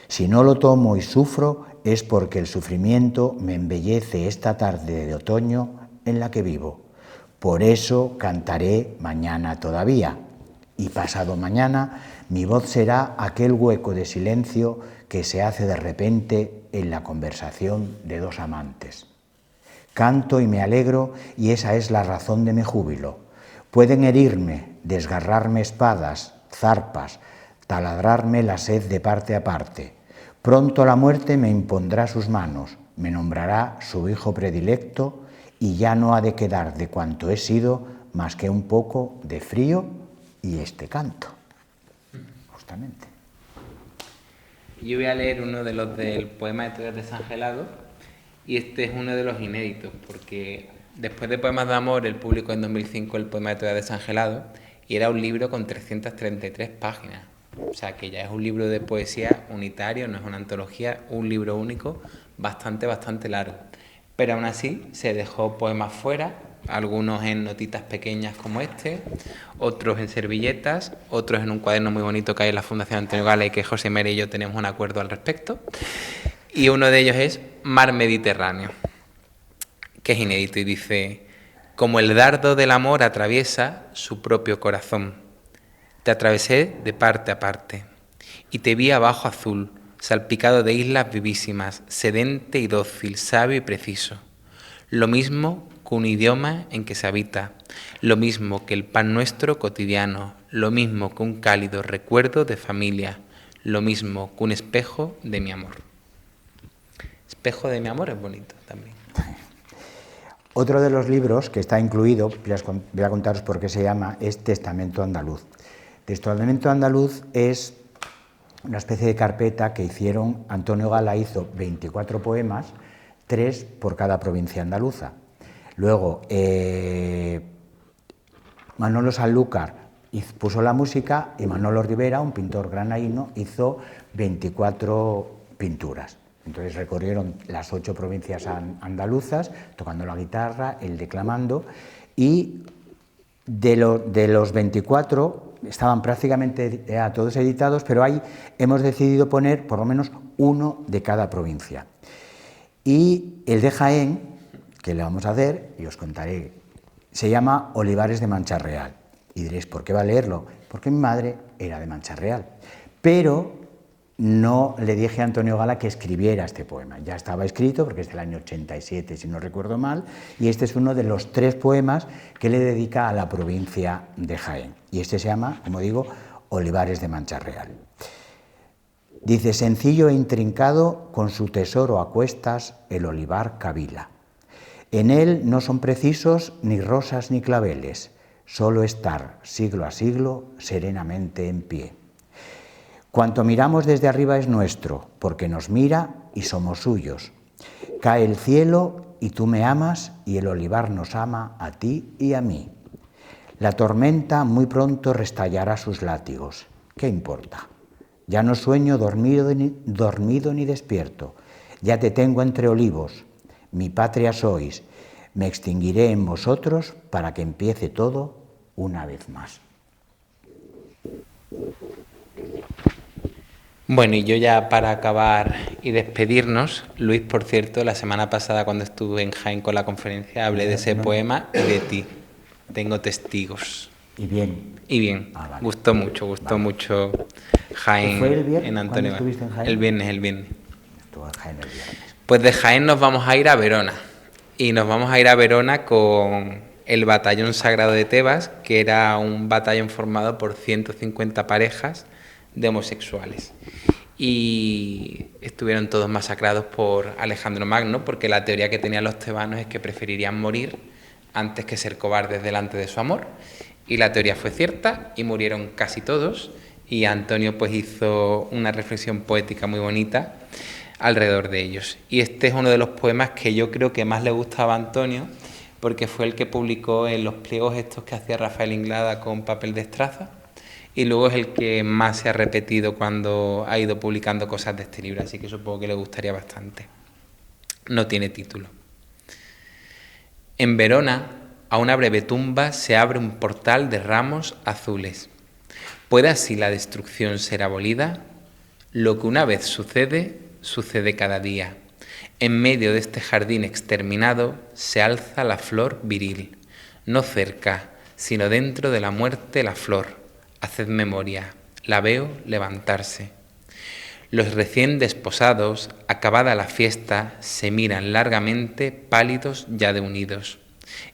Si no lo tomo y sufro es porque el sufrimiento me embellece esta tarde de otoño en la que vivo. Por eso cantaré mañana todavía, y pasado mañana mi voz será aquel hueco de silencio que se hace de repente en la conversación de dos amantes. Canto y me alegro y esa es la razón de mi júbilo. Pueden herirme, desgarrarme espadas, zarpas, taladrarme la sed de parte a parte. Pronto la muerte me impondrá sus manos, me nombrará su hijo predilecto y ya no ha de quedar de cuanto he sido más que un poco de frío y este canto. Justamente. Yo voy a leer uno de los del poema de Todas Desangelado y este es uno de los inéditos porque después de Poemas de Amor el publicó en 2005 el poema de Todas Desangelado y era un libro con 333 páginas, o sea que ya es un libro de poesía unitario, no es una antología, un libro único bastante largo, pero aún así se dejó poemas fuera, algunos en notitas pequeñas como este, otros en servilletas, otros en un cuaderno muy bonito que hay en la Fundación Antonio Gala y que José Mere y yo tenemos un acuerdo al respecto. Y uno de ellos es Mar Mediterráneo, que es inédito y dice: como el dardo del amor atraviesa su propio corazón, te atravesé de parte a parte y te vi abajo azul, salpicado de islas vivísimas, sedente y dócil, sabio y preciso. Lo mismo que un idioma en que se habita, lo mismo que el pan nuestro cotidiano, lo mismo que un cálido recuerdo de familia, lo mismo que un espejo de mi amor. espejo de mi amor es bonito también. Otro de los libros que está incluido, voy a contaros por qué se llama, es Testamento Andaluz. Testamento Andaluz es una especie de carpeta que hicieron, Antonio Gala hizo 24 poemas, 3 por cada provincia andaluza. Luego, Manolo Sanlúcar puso la música y Manolo Rivera, un pintor granaíno, hizo 24 pinturas. Entonces recorrieron las 8 provincias andaluzas, tocando la guitarra, él declamando, y de los 24 estaban prácticamente ya todos editados, pero ahí hemos decidido poner por lo menos uno de cada provincia. Y el de Jaén, que le vamos a hacer, y os contaré, se llama Olivares de Mancha Real. Y diréis, ¿por qué va a leerlo? Porque mi madre era de Mancha Real. Pero no le dije a Antonio Gala que escribiera este poema. Ya estaba escrito, porque es del año 87, si no recuerdo mal, y este es uno de los 3 poemas que le dedica a la provincia de Jaén. Y este se llama, como digo, Olivares de Mancha Real. Dice, sencillo e intrincado, con su tesoro a cuestas, el olivar cavila. En él no son precisos ni rosas ni claveles, solo estar siglo a siglo serenamente en pie. Cuanto miramos desde arriba es nuestro, porque nos mira y somos suyos. Cae el cielo y tú me amas y el olivar nos ama a ti y a mí. La tormenta muy pronto restallará sus látigos. ¿Qué importa? Ya no sueño dormido ni despierto. Ya te tengo entre olivos. Mi patria sois. Me extinguiré en vosotros para que empiece todo una vez más. Bueno, y yo ya para acabar y despedirnos, Luis, por cierto, la semana pasada cuando estuve en Jaén con la conferencia hablé de ese poema y de ti. Tengo testigos. Y bien. Y bien. Vale. Gustó mucho Jaén. ¿Fue el viernes? En Antonio. ¿Cuándo estuviste en Jaén? El viernes. Estuve en Jaén el viernes. Pues de Jaén nos vamos a ir a Verona. Y nos vamos a ir a Verona con el Batallón Sagrado de Tebas, que era un batallón formado por 150 parejas de homosexuales. Y estuvieron todos masacrados por Alejandro Magno, porque la teoría que tenían los tebanos es que preferirían morir antes que ser cobardes delante de su amor. Y la teoría fue cierta y murieron casi todos. Y Antonio pues hizo una reflexión poética muy bonita alrededor de ellos. Y este es uno de los poemas que yo creo que más le gustaba a Antonio, porque fue el que publicó en los pliegos estos que hacía Rafael Inglada con papel de estraza. Y luego es el que más se ha repetido cuando ha ido publicando cosas de este libro, así que supongo que le gustaría bastante. No tiene título. En Verona, a una breve tumba se abre un portal de ramos azules. ¿Puede así la destrucción ser abolida? Lo que una vez sucede, sucede cada día. En medio de este jardín exterminado se alza la flor viril, no cerca, sino dentro de la muerte la flor. Haced memoria, la veo levantarse. Los recién desposados, acabada la fiesta, se miran largamente, pálidos ya de unidos.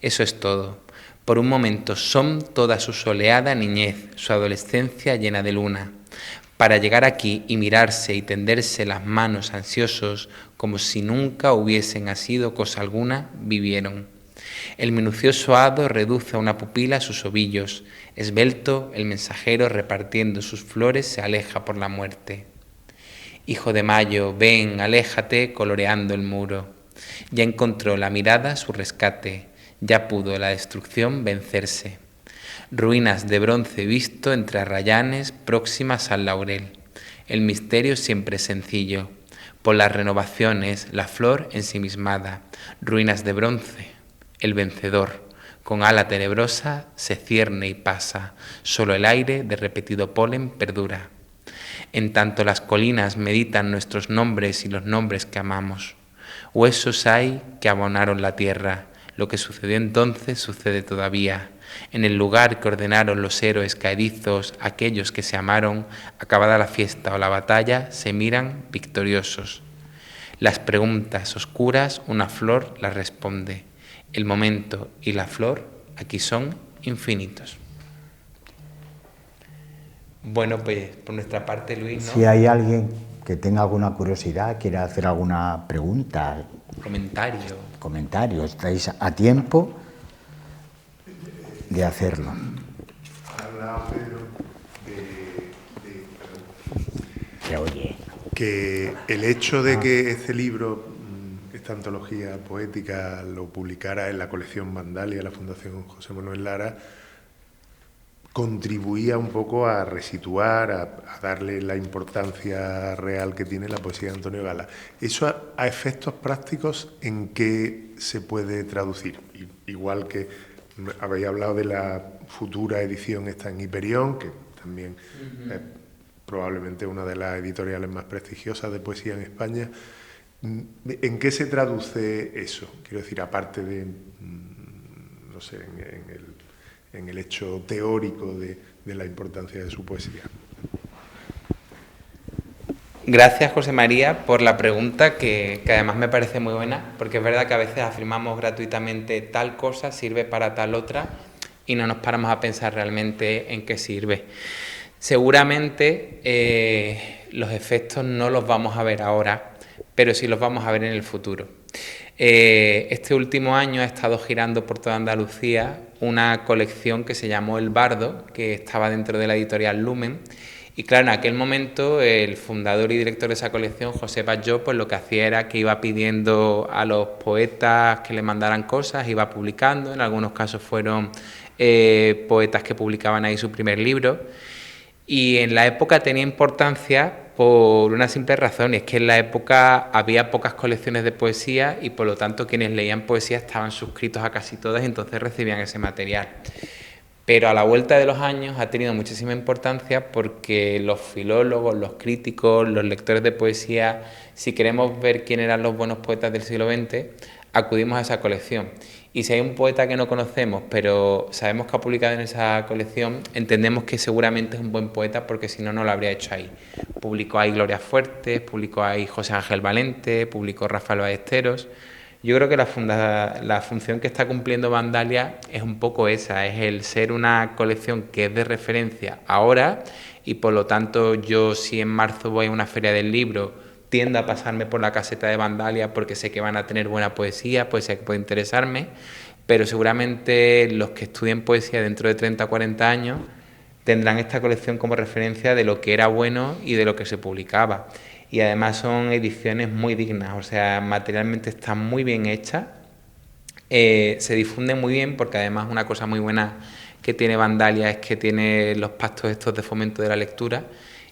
Eso es todo. Por un momento son toda su soleada niñez, su adolescencia llena de luna, para llegar aquí y mirarse y tenderse las manos ansiosos, como si nunca hubiesen asido cosa alguna, vivieron. El minucioso hado reduce a una pupila sus ovillos. Esbelto, el mensajero repartiendo sus flores se aleja por la muerte. Hijo de mayo, ven, aléjate, coloreando el muro. Ya encontró la mirada su rescate, ya pudo la destrucción vencerse. Ruinas de bronce visto entre arrayanes próximas al laurel. El misterio siempre sencillo. Por las renovaciones, la flor ensimismada. Ruinas de bronce. El vencedor, con ala tenebrosa, se cierne y pasa, solo el aire de repetido polen perdura. En tanto las colinas meditan nuestros nombres y los nombres que amamos. Huesos hay que abonaron la tierra, lo que sucedió entonces sucede todavía. En el lugar que ordenaron los héroes caedizos, aquellos que se amaron, acabada la fiesta o la batalla, se miran victoriosos. Las preguntas oscuras, una flor las responde. El momento y la flor aquí son infinitos. Bueno, pues por nuestra parte, Luis, ¿no? Si hay alguien que tenga alguna curiosidad, quiera hacer alguna pregunta. Comentario. Estáis a tiempo de hacerlo. Habla Pedro Se oye. que el hecho de que este libro, esta antología poética, lo publicara en la colección Vandalia, la Fundación José Manuel Lara, contribuía un poco a resituar, a darle la importancia real que tiene la poesía de Antonio Gala. ¿Eso a efectos prácticos en qué se puede traducir? Igual que habéis hablado de la futura edición esta en Hiperión, que también es probablemente una de las editoriales más prestigiosas de poesía en España. ¿En qué se traduce eso? Quiero decir, aparte de, no sé, en el hecho teórico de la importancia de su poesía. Gracias, José María, por la pregunta que además me parece muy buena, porque es verdad que a veces afirmamos gratuitamente tal cosa sirve para tal otra y no nos paramos a pensar realmente en qué sirve. Seguramente los efectos no los vamos a ver ahora, pero sí los vamos a ver en el futuro. Este último año ha estado girando por toda Andalucía una colección que se llamó El Bardo, que estaba dentro de la editorial Lumen. Y claro, en aquel momento el fundador y director de esa colección, José Batlló, pues lo que hacía era que iba pidiendo a los poetas que le mandaran cosas, iba publicando. En algunos casos fueron poetas que publicaban ahí su primer libro. Y en la época tenía importancia por una simple razón, y es que en la época había pocas colecciones de poesía y por lo tanto quienes leían poesía estaban suscritos a casi todas y entonces recibían ese material. Pero a la vuelta de los años ha tenido muchísima importancia porque los filólogos, los críticos, los lectores de poesía, si queremos ver quién eran los buenos poetas del siglo XX, acudimos a esa colección. Y si hay un poeta que no conocemos, pero sabemos que ha publicado en esa colección, entendemos que seguramente es un buen poeta porque si no, no lo habría hecho ahí. Publicó ahí Gloria Fuertes, publicó ahí José Ángel Valente, publicó Rafael Ballesteros. Yo creo que la función que está cumpliendo Vandalia es un poco esa, es el ser una colección que es de referencia ahora y por lo tanto yo si en marzo voy a una feria del libro tiendo a pasarme por la caseta de Vandalia porque sé que van a tener buena poesía que puede interesarme, pero seguramente los que estudien poesía dentro de 30 o 40 años tendrán esta colección como referencia de lo que era bueno y de lo que se publicaba. Y además son ediciones muy dignas, o sea, materialmente están muy bien hechas, se difunden muy bien porque además una cosa muy buena que tiene Vandalia es que tiene los pactos estos de fomento de la lectura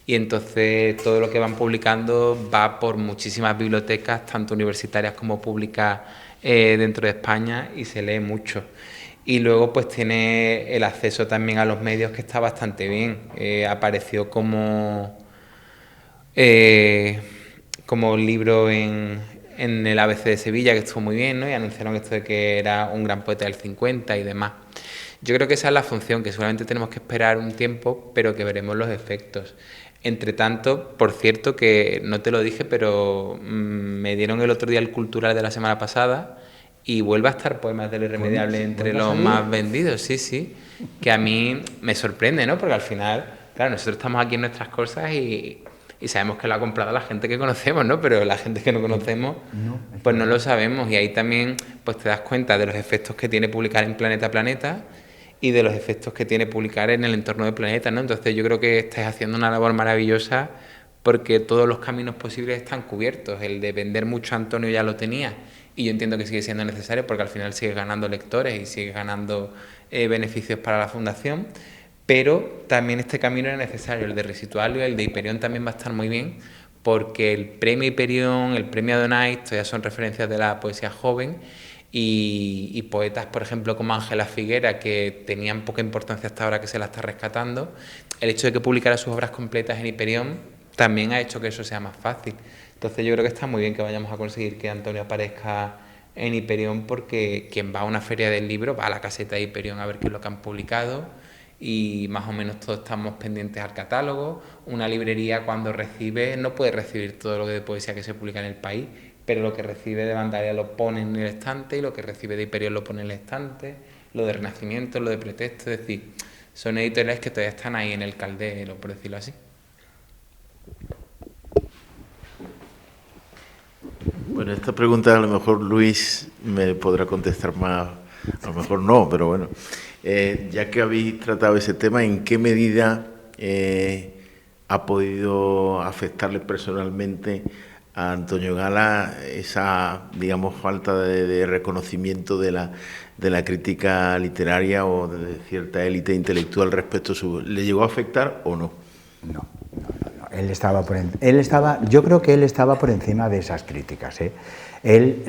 y entonces todo lo que van publicando va por muchísimas bibliotecas, tanto universitarias como públicas dentro de España y se lee mucho. Y luego pues tiene el acceso también a los medios que está bastante bien, apareció como libro en el ABC de Sevilla, que estuvo muy bien, ¿no? Y anunciaron esto de que era un gran poeta del 50 y demás. Yo creo que esa es la función, que seguramente tenemos que esperar un tiempo, pero que veremos los efectos. Entre tanto, por cierto, que no te lo dije, pero me dieron el otro día el Cultural de la semana pasada y vuelve a estar Poemas de lo Irremediable entre los más vendidos, sí, que a mí me sorprende, ¿no? Porque al final, claro, nosotros estamos aquí en nuestras cosas y sabemos que lo ha comprado la gente que conocemos, ¿no? Pero la gente que no conocemos, pues no lo sabemos. Y ahí también pues te das cuenta de los efectos que tiene publicar en Planeta Planeta y de los efectos que tiene publicar en el entorno del planeta, ¿no? Entonces yo creo que estáis haciendo una labor maravillosa porque todos los caminos posibles están cubiertos. El de vender mucho a Antonio ya lo tenía y yo entiendo que sigue siendo necesario porque al final sigue ganando lectores y sigue ganando beneficios para la fundación. Pero también este camino era necesario, el de Resitualio, el de Hiperión también va a estar muy bien, porque el premio Hiperión, el premio Adonais, todavía son referencias de la poesía joven, y poetas, por ejemplo, como Ángela Figuera, que tenían poca importancia hasta ahora que se la está rescatando, el hecho de que publicara sus obras completas en Hiperión también ha hecho que eso sea más fácil. Entonces yo creo que está muy bien que vayamos a conseguir que Antonio aparezca en Hiperión, porque quien va a una feria del libro va a la caseta de Hiperión a ver qué es lo que han publicado, y más o menos todos estamos pendientes al catálogo. Una librería cuando recibe no puede recibir todo lo de poesía que se publica en el país, pero lo que recibe de Vandalia lo pone en el estante y lo que recibe de Hiperión lo pone en el estante, lo de Renacimiento, lo de Pretexto, es decir, son editoriales que todavía están ahí en el caldero, por decirlo así. Bueno, esta pregunta a lo mejor Luis me podrá contestar más, a lo mejor no, pero bueno. Ya que habéis tratado ese tema, ¿en qué medida ha podido afectarle personalmente a Antonio Gala esa, digamos, falta de reconocimiento de la crítica literaria o de cierta élite intelectual respecto a su... ¿Le llegó a afectar o no? No. Yo creo que él estaba por encima de esas críticas, ¿eh? Él,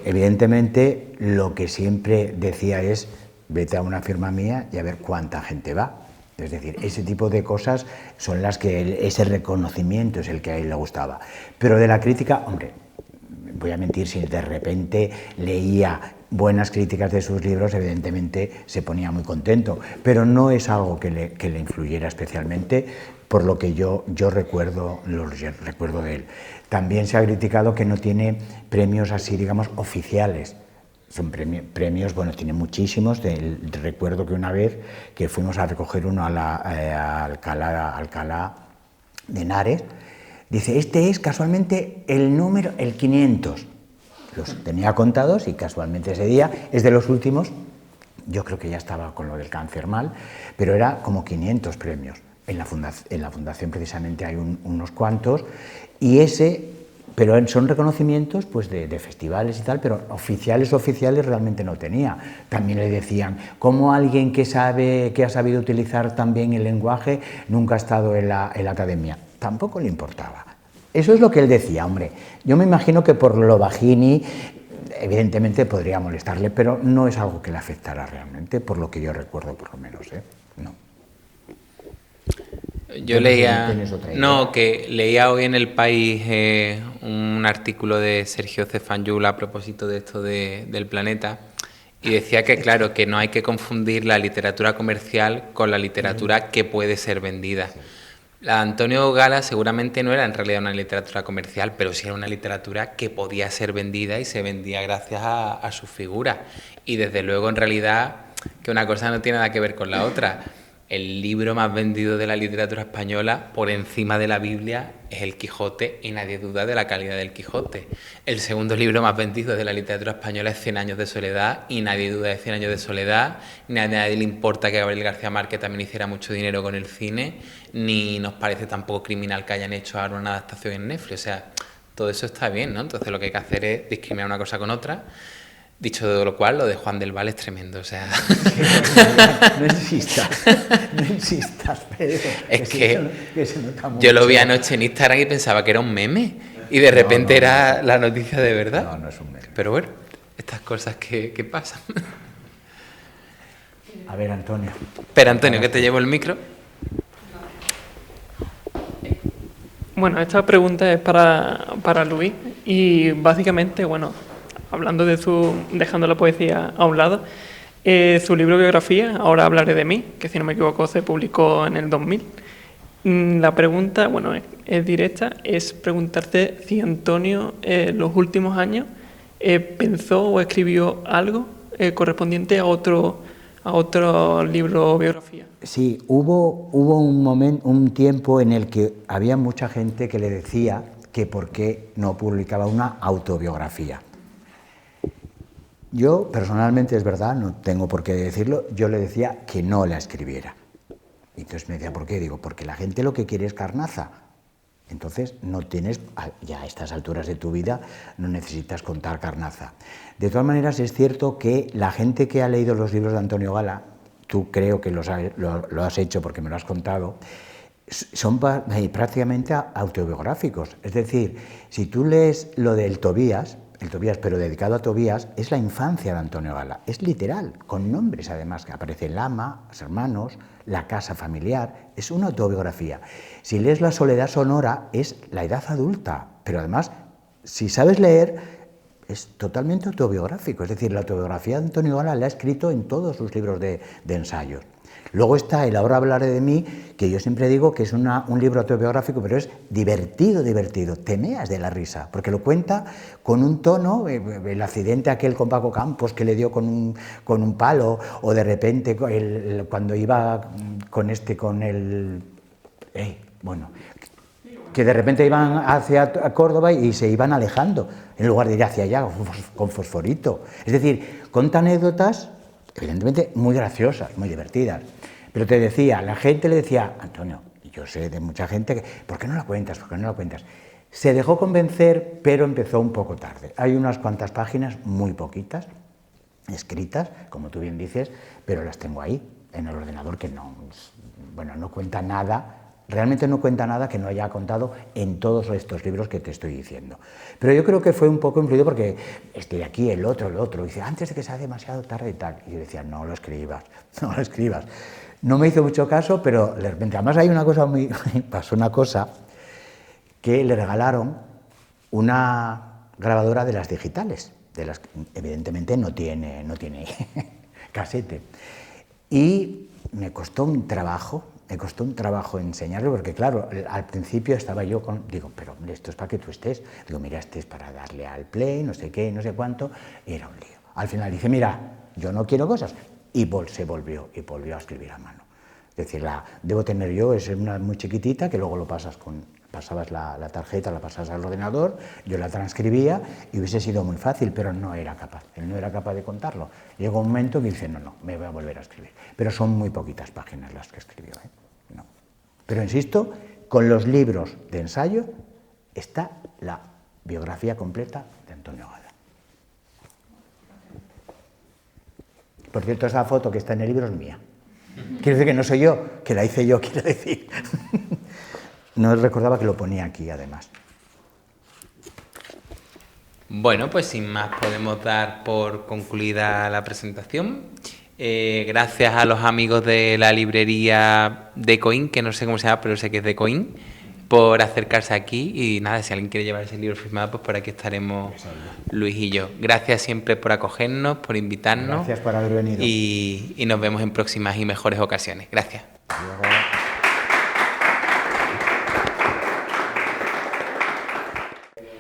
evidentemente, lo que siempre decía es: vete a una firma mía y a ver cuánta gente va. Es decir, ese tipo de cosas son las que ese reconocimiento es el que a él le gustaba. Pero de la crítica, hombre, voy a mentir, si de repente leía buenas críticas de sus libros, evidentemente se ponía muy contento, pero no es algo que le influyera especialmente, por lo que yo recuerdo de él. También se ha criticado que no tiene premios así, digamos, oficiales. Son premios, bueno, tiene muchísimos. Recuerdo que una vez que fuimos a recoger uno a Alcalá de Henares, dice: este es casualmente el 500. Los tenía contados y casualmente ese día es de los últimos. Yo creo que ya estaba con lo del cáncer mal, pero era como 500 premios. En la fundación precisamente hay unos cuantos, pero son reconocimientos pues de festivales y tal, pero oficiales realmente no tenía. También le decían: ¿cómo alguien que ha sabido utilizar también el lenguaje nunca ha estado en la academia? Tampoco le importaba. Eso es lo que él decía, hombre. Yo me imagino que por lo bajini, evidentemente podría molestarle, pero no es algo que le afectara realmente, por lo que yo recuerdo por lo menos, ¿eh? No. Yo leía hoy en El País un artículo de Sergio Cefanyul a propósito de esto del planeta, y decía que, claro, que no hay que confundir la literatura comercial con la literatura que puede ser vendida. La de Antonio Gala seguramente no era en realidad una literatura comercial, pero sí era una literatura que podía ser vendida y se vendía gracias a su figura. Y desde luego, en realidad, que una cosa no tiene nada que ver con la otra. El libro más vendido de la literatura española, por encima de la Biblia, es El Quijote, y nadie duda de la calidad del Quijote. El segundo libro más vendido de la literatura española es Cien años de soledad, y nadie duda de Cien años de soledad, ni a nadie le importa que Gabriel García Márquez también hiciera mucho dinero con el cine, ni nos parece tampoco criminal que hayan hecho ahora una adaptación en Netflix. O sea, todo eso está bien, ¿no? Entonces lo que hay que hacer es discriminar una cosa con otra. Dicho de lo cual, lo de Juan del Val es tremendo, o sea... No insistas, Pedro. Es que yo lo vi anoche en Instagram y pensaba que era un meme, y de repente era la noticia de verdad. No es un meme. Pero bueno, estas cosas que pasan. A ver, Antonio. Espera, Antonio, que te llevo el micro. Bueno, esta pregunta es para Luis, y básicamente, bueno, hablando dejando la poesía a un lado, su libro biografía, Ahora hablaré de mí, que si no me equivoco se publicó en el 2000. La pregunta, bueno, es directa, es preguntarte si Antonio los últimos años pensó o escribió algo correspondiente a otro libro o biografía. Sí, hubo un tiempo en el que había mucha gente que le decía que por qué no publicaba una autobiografía. Yo, personalmente, es verdad, no tengo por qué decirlo, yo le decía que no la escribiera. Y entonces me decía: ¿por qué? Digo, porque la gente lo que quiere es carnaza. Entonces, no tienes, ya a estas alturas de tu vida, no necesitas contar carnaza. De todas maneras, es cierto que la gente que ha leído los libros de Antonio Gala, tú creo que lo has hecho porque me lo has contado, son prácticamente autobiográficos. Es decir, si tú lees lo del Tobías, pero dedicado a Tobías, es la infancia de Antonio Gala, es literal, con nombres además, que aparece el ama, los hermanos, la casa familiar, es una autobiografía. Si lees La soledad sonora, es la edad adulta, pero además, si sabes leer, es totalmente autobiográfico, es decir, la autobiografía de Antonio Gala la ha escrito en todos sus libros de ensayos. Luego está el Ahora hablaré de mí, que yo siempre digo que es un libro autobiográfico, pero es divertido, te meas de la risa, porque lo cuenta con un tono, el accidente aquel con Paco Campos que le dio con un palo, o de repente cuando iba con que de repente iban hacia Córdoba y se iban alejando, en lugar de ir hacia allá con fosforito. Es decir, cuenta anécdotas, evidentemente, muy graciosas, muy divertidas. Pero te decía, la gente le decía, Antonio, yo sé de mucha gente que, ¿por qué no la cuentas? ¿Por qué no la cuentas? Se dejó convencer, pero empezó un poco tarde. Hay unas cuantas páginas, muy poquitas, escritas, como tú bien dices, pero las tengo ahí, en el ordenador, que no, bueno, no cuenta nada, realmente no cuenta nada que no haya contado en todos estos libros que te estoy diciendo. Pero yo creo que fue un poco influido porque de aquí, el otro, dice, antes de que sea demasiado tarde y tal. Y yo decía, no lo escribas, no lo escribas. No me hizo mucho caso, pero de repente, además hay una cosa pasó una cosa, que le regalaron una grabadora de las digitales, de las que evidentemente no tiene casete. Y me costó un trabajo enseñarlo, porque claro, al principio estaba yo digo, pero esto es para que tú estés. Digo, mira, este es para darle al play, no sé qué, no sé cuánto, y era un lío. Al final dice, mira, yo no quiero cosas, y volvió a escribir a mano. Es decir, debo tener yo, es una muy chiquitita, que luego pasabas la tarjeta, la pasabas al ordenador, yo la transcribía y hubiese sido muy fácil, pero no era capaz, él no era capaz de contarlo. Llegó un momento que dice, no, me voy a volver a escribir. Pero son muy poquitas páginas las que escribió, ¿eh? No. Pero insisto, con los libros de ensayo está la biografía completa de Antonio Gala. Por cierto, esa foto que está en el libro es mía. Quiere decir que no soy yo, que la hice yo, quiero decir. No recordaba que lo ponía aquí, además. Bueno, pues sin más podemos dar por concluida la presentación. Gracias a los amigos de la librería de Coín, que no sé cómo se llama, pero sé que es de Coín, por acercarse aquí. Y nada, si alguien quiere llevar ese libro firmado, pues por aquí estaremos Luis y yo. Gracias siempre por acogernos, por invitarnos. Gracias por haber venido. Y nos vemos en próximas y mejores ocasiones. Gracias.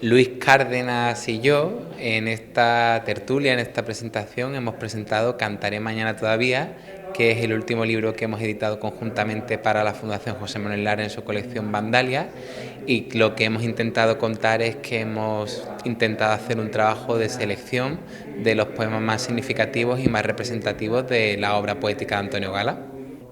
Luis Cárdenas y yo, en esta tertulia, en esta presentación, hemos presentado Cantaré mañana todavía, que es el último libro que hemos editado conjuntamente para la Fundación José Manuel Lara en su colección Vandalia, y lo que hemos intentado contar es que hemos intentado hacer un trabajo de selección de los poemas más significativos y más representativos de la obra poética de Antonio Gala.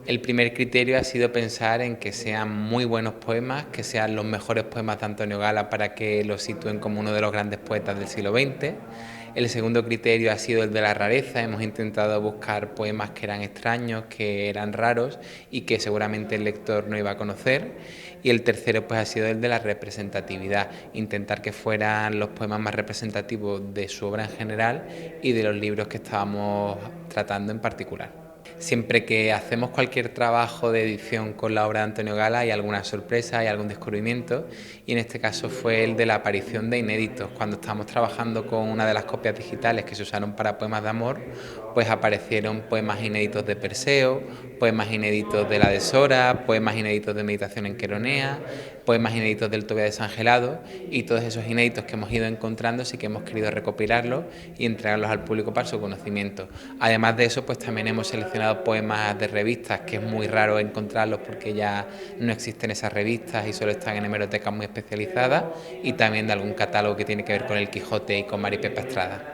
El primer criterio ha sido pensar en que sean muy buenos poemas, que sean los mejores poemas de Antonio Gala para que lo sitúen como uno de los grandes poetas del siglo XX. El segundo criterio ha sido el de la rareza. Hemos intentado buscar poemas que eran extraños, que eran raros y que seguramente el lector no iba a conocer. Y el tercero pues ha sido el de la representatividad, intentar que fueran los poemas más representativos de su obra en general y de los libros que estábamos tratando en particular. Siempre que hacemos cualquier trabajo de edición con la obra de Antonio Gala hay alguna sorpresa, hay algún descubrimiento, y en este caso fue el de la aparición de inéditos. Cuando estábamos trabajando con una de las copias digitales que se usaron para poemas de amor, pues aparecieron poemas inéditos de Perseo, poemas inéditos de la de Sora, poemas inéditos de Meditación en Queronea, poemas inéditos del Tobía desangelado, y todos esos inéditos que hemos ido encontrando sí que hemos querido recopilarlos y entregarlos al público para su conocimiento. Además de eso, pues también hemos seleccionado poemas de revistas, que es muy raro encontrarlos porque ya no existen esas revistas y solo están en hemerotecas muy especializadas, y también de algún catálogo que tiene que ver con el Quijote y con Mari Pepa Estrada.